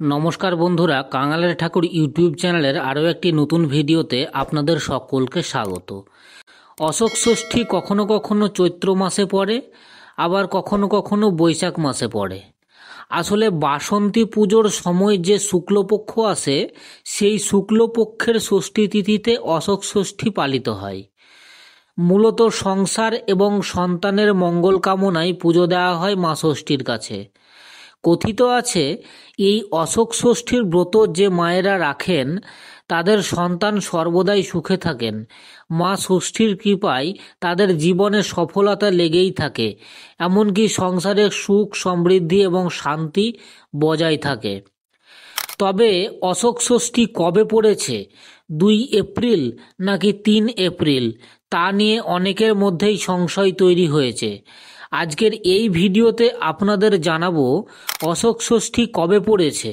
নমস্কার বন্ধুরা, কাঙালের ঠাকুর ইউটিউব চ্যানেলের আরও একটি নতুন ভিডিওতে আপনাদের সকলকে স্বাগত। অশোক ষষ্ঠী কখনো কখনো চৈত্র মাসে পড়ে, আবার কখনো কখনো বৈশাখ মাসে পড়ে। আসলে বাসন্তী পুজোর সময় যে শুক্লপক্ষ আসে, সেই শুক্লপক্ষের ষষ্ঠী তিথিতে অশোক ষষ্ঠী পালিত হয়। মূলত সংসার এবং সন্তানের মঙ্গল কামনায় পুজো দেওয়া হয় মা ষষ্ঠীর কাছে। কথিত আছে, এই অশোক ষষ্ঠীর ব্রত যে মায়েরা রাখেন তাদের সন্তান সর্বদাই সুখে থাকেন। মা ষষ্ঠীর কৃপায় তাদের জীবনে সফলতা লেগেই থাকে, এমনকি সংসারে সুখ সমৃদ্ধি এবং শান্তি বজায় থাকে। তবে অশোক ষষ্ঠী কবে পড়েছে, 2 এপ্রিল নাকি 3 এপ্রিল, তা নিয়ে অনেকের মধ্যেই সংশয় তৈরি হয়েছে। আজকের এই ভিডিওতে আপনাদের জানাবো অশোক ষষ্ঠী কবে পড়েছে,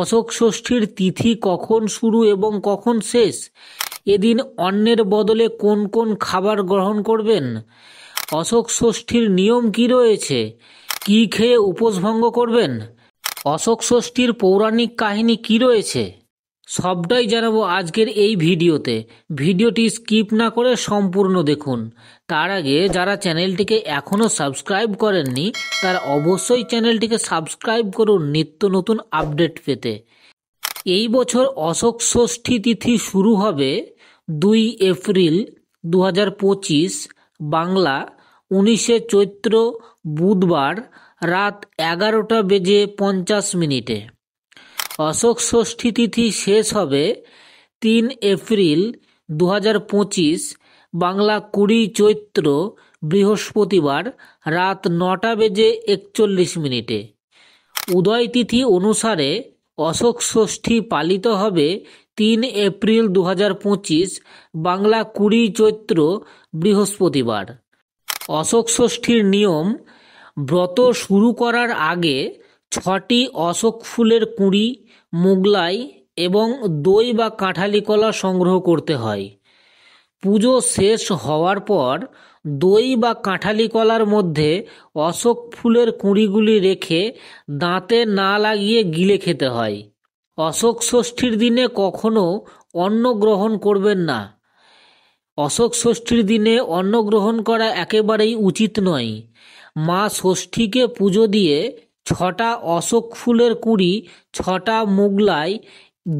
অশোক ষষ্ঠীর তিথি কখন শুরু এবং কখন শেষ, এদিন অন্নের বদলে কোন কোন খাবার গ্রহণ করবেন, অশোক ষষ্ঠীর নিয়ম কি রয়েছে, কি খেয়ে উপোস ভঙ্গ করবেন, অশোক ষষ্ঠীর পৌরাণিক কাহিনী কি রয়েছে, সবটাই জানাবো আজকের এই ভিডিওতে। ভিডিওটি স্কিপ না করে সম্পূর্ণ দেখুন। তার আগে যারা চ্যানেলটিকে এখনও সাবস্ক্রাইব করেননি তারা অবশ্যই চ্যানেলটিকে সাবস্ক্রাইব করুন নিত্য নতুন আপডেট পেতে। এই বছর অশোক ষষ্ঠী তিথি শুরু হবে 2 এপ্রিল 2025, বাংলা 19 চৈত্র বুধবার রাত 11:50 অশোক ষষ্ঠী তিথি শেষ হবে 3 এপ্রিল 2025, বাংলা 20 চৈত্র বৃহস্পতিবার রাত 9:41। উদয় তিথি অনুসারে অশোক ষষ্ঠী পালিত হবে 3 এপ্রিল 2025, বাংলা 20 চৈত্র বৃহস্পতিবার। অশোক ষষ্ঠীর নিয়ম: ব্রত শুরু করার আগে 6টি অশোক ফুলের কুঁড়ি, মুগলাই এবং দই বা কাঁঠালি কলা সংগ্রহ করতে হয়। পুজো শেষ হওয়ার পর দই বা কাঁঠালি কলার মধ্যে অশোক ফুলের কুঁড়িগুলি রেখে দাঁতে না লাগিয়ে গিলে খেতে হয়। অশোক ষষ্ঠীর দিনে কখনো অন্ন গ্রহণ করবেন না। অশোক ষষ্ঠীর দিনে অন্ন গ্রহণ করা একেবারেই উচিত নয়। মা ষষ্ঠীকে পুজো দিয়ে 6টা অশোক ফুলের কুঁড়ি, 6টা মুগলাই,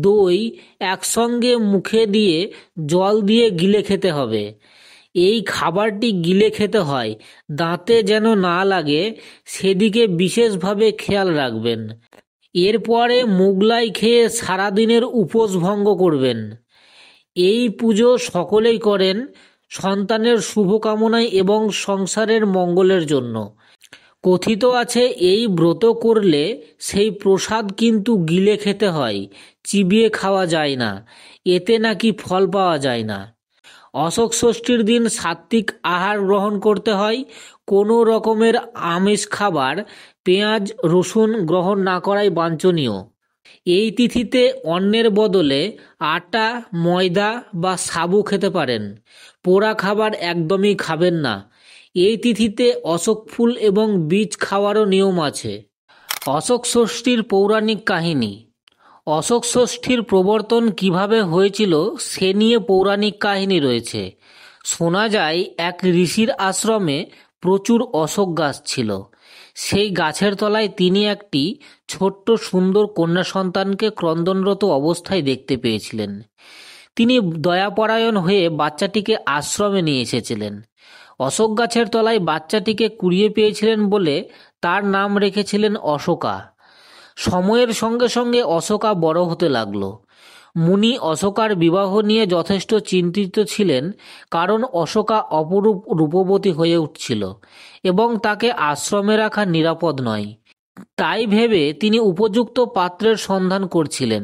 দই একসঙ্গে মুখে দিয়ে জল দিয়ে গিলে খেতে হবে। এই খাবারটি গিলে খেতে হয়, দাঁতে যেন না লাগে সেদিকে বিশেষভাবে খেয়াল রাখবেন। এরপরে মুগলাই খেয়ে সারাদিনের উপোস ভঙ্গ করবেন। এই পুজো সকলেই করেন সন্তানের শুভকামনায় এবং সংসারের মঙ্গলের জন্য। কথিত আছে, এই ব্রত করলে সেই প্রসাদ কিন্তু গিলে খেতে হয়, চিবিয়ে খাওয়া যায় না, এতে নাকি ফল পাওয়া যায় না। অশোক ষষ্ঠীর দিন সাত্ত্বিক আহার গ্রহণ করতে হয়। কোনো রকমের আমিষ খাবার, পেঁয়াজ রসুন গ্রহণ না করাই বাঞ্ছনীয়। এই তিথিতে অন্নের বদলে আটা, ময়দা বা সাবু খেতে পারেন। পোড়া খাবার একদমই খাবেন না। এই তিথিতে অশোক ফুল এবং বীজ খাওয়ারও নিয়ম আছে। অশোক ষষ্ঠীর পৌরাণিক কাহিনী: অশোক ষষ্ঠীর প্রবর্তন কিভাবে হয়েছিল সে নিয়ে পৌরাণিক কাহিনী রয়েছে। শোনা যায়, এক ঋষির আশ্রমে প্রচুর অশোক গাছ ছিল। সেই গাছের তলায় তিনি একটি ছোট্ট সুন্দর কন্যা সন্তানকে ক্রন্দনরত অবস্থায় দেখতে পেয়েছিলেন। তিনি দয়াপরায়ণ হয়ে বাচ্চাটিকে আশ্রমে নিয়ে এসেছিলেন। অশোক গাছের তলায় বাচ্চাটিকে কুড়িয়ে পেয়েছিলেন বলে তার নাম রেখেছিলেন অশোকা। সময়ের সঙ্গে সঙ্গে অশোকা বড় হতে লাগল। মুনি অশোকার বিবাহ নিয়ে যথেষ্ট চিন্তিত ছিলেন, কারণ অশোকা অপরূপ রূপবতী হয়ে উঠছিল এবং তাকে আশ্রমে রাখা নিরাপদ নয়। তাই ভেবে তিনি উপযুক্ত পাত্রের সন্ধান করছিলেন।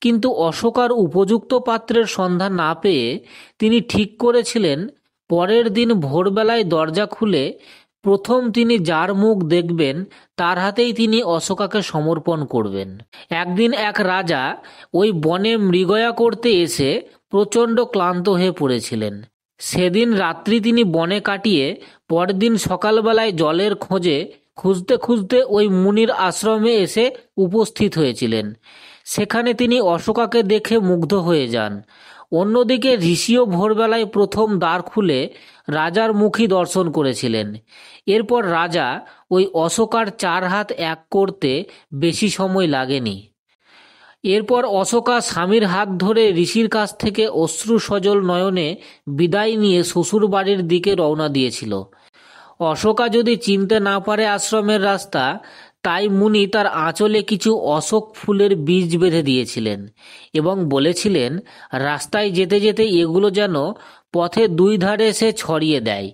কিন্তু অশোকার উপযুক্ত পাত্রের সন্ধান না পেয়ে তিনি ঠিক করেছিলেন, পরের দিন ভোরবেলায় দরজা খুলে প্রথম তিনি যার মুখ দেখবেন তার হাতেই তিনি অশোকাকে সমর্পণ করবেন। একদিন এক রাজা ওই বনে মৃগয়া করতে এসে প্রচণ্ড ক্লান্ত হয়ে পড়েছিলেন। সেদিন রাত্রি তিনি বনে কাটিয়ে পরদিন সকালবেলায় জলের খোঁজে খুঁজতে খুঁজতে ওই মুনির আশ্রমে এসে উপস্থিত হয়েছিলেন। সেখানে তিনি অশোকাকে দেখে মুগ্ধ হয়ে যান। অন্যদিকে ঋষিও ভোরবেলায় প্রথম দ্বার খুলে রাজার মুখই দর্শন করেছিলেন। এরপর রাজা ওই অশোকার 4 হাত এক করতে বেশি সময় লাগেনি। এরপর অশোকা স্বামীর হাত ধরে ঋষির কাছ থেকে অশ্রু সজল নয়নে বিদায় নিয়ে শ্বশুর বাড়ির দিকে রওনা দিয়েছিল। অশোকা যদি চিনতে না পারে আশ্রমের রাস্তা, তাই মুনি তার আঁচলে কিছু অশোক ফুলের বীজ বেঁধে দিয়েছিলেন এবং বলেছিলেন রাস্তায় যেতে যেতে এগুলো যেন পথে 2 ধারে সে ছড়িয়ে দেয়,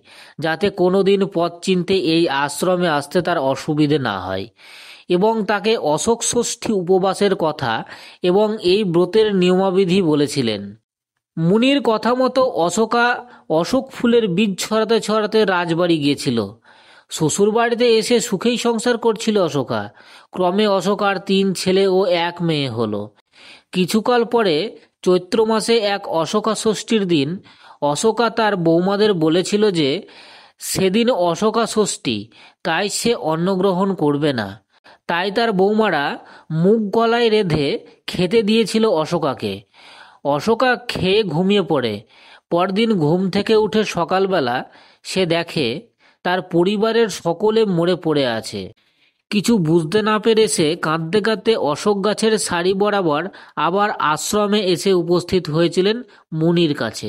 যাতে কোনোদিন পথ চিনতে এই আশ্রমে আসতে তার অসুবিধে না হয়। এবং তাকে অশোক ষষ্ঠী উপবাসের কথা এবং এই ব্রতের নিয়মাবিধি বলেছিলেন। মুনির কথা মতো অশোকা অশোক ফুলের বীজ ছড়াতে ছড়াতে রাজবাড়ি গিয়েছিল। শ্বশুরবাড়িতে এসে সুখেই সংসার করছিল অশোকা। ক্রমে অশোকার 3 ছেলে ও 1 মেয়ে হলো। কিছুকাল পরে চৈত্র মাসে এক অশোকা ষষ্ঠীর দিন অশোকা তার বৌমাদের বলেছিল যে সেদিন অশোকা ষষ্ঠী, তাই সে অন্নগ্রহণ করবে না। তাই তার বৌমারা মুগ গলায় রেঁধে খেতে দিয়েছিল অশোকাকে। অশোকা খেয়ে ঘুমিয়ে পড়ে। পরদিন ঘুম থেকে উঠে সকালবেলা সে দেখে তার পরিবারের সকলে মরে পড়ে আছে। কিছু বুঝতে না পেরে সে কাঁদতে কাঁদতে অশোক গাছের সারি বরাবর আবার আশ্রমে এসে উপস্থিত হয়েছিলেন মুনির কাছে।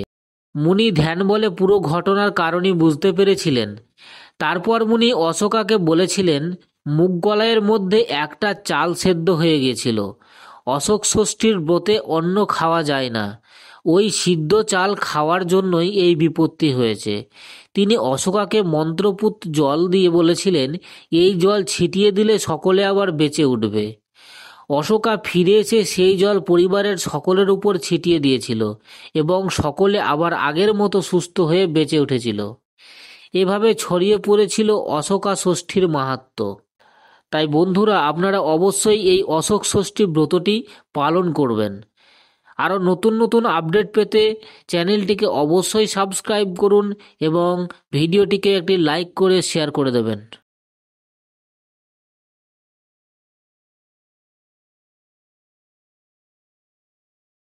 মুনি ধ্যান বলে পুরো ঘটনার কারণই বুঝতে পেরেছিলেন। তারপর মুনি অশোকাকে বলেছিলেন মুগ কলাইয়ের মধ্যে একটা চাল সেদ্ধ হয়ে গিয়েছিল। অশোক ষষ্ঠীর ব্রতে অন্ন খাওয়া যায় না, ওই সিদ্ধ চাল খাওয়ার জন্যই এই বিপত্তি হয়েছে। তিনি অশোকাকে মন্ত্রপুত জল দিয়ে বলেছিলেন এই জল ছিটিয়ে দিলে সকলে আবার বেঁচে উঠবে। অশোকা ফিরে এসে সেই জল পরিবারের সকলের উপর ছিটিয়ে দিয়েছিল এবং সকলে আবার আগের মতো সুস্থ হয়ে বেঁচে উঠেছিল। এভাবে ছড়িয়ে পড়েছিল অশোকা ষষ্ঠীর মাহাত্ম্য। তাই বন্ধুরা, আপনারা অবশ্যই এই অশোক ষষ্ঠী ব্রতটি পালন করবেন। আরও নতুন নতুন আপডেট পেতে চ্যানেলটিকে অবশ্যই সাবস্ক্রাইব করুন এবং ভিডিওটিকে একটি লাইক করে শেয়ার করে দেবেন।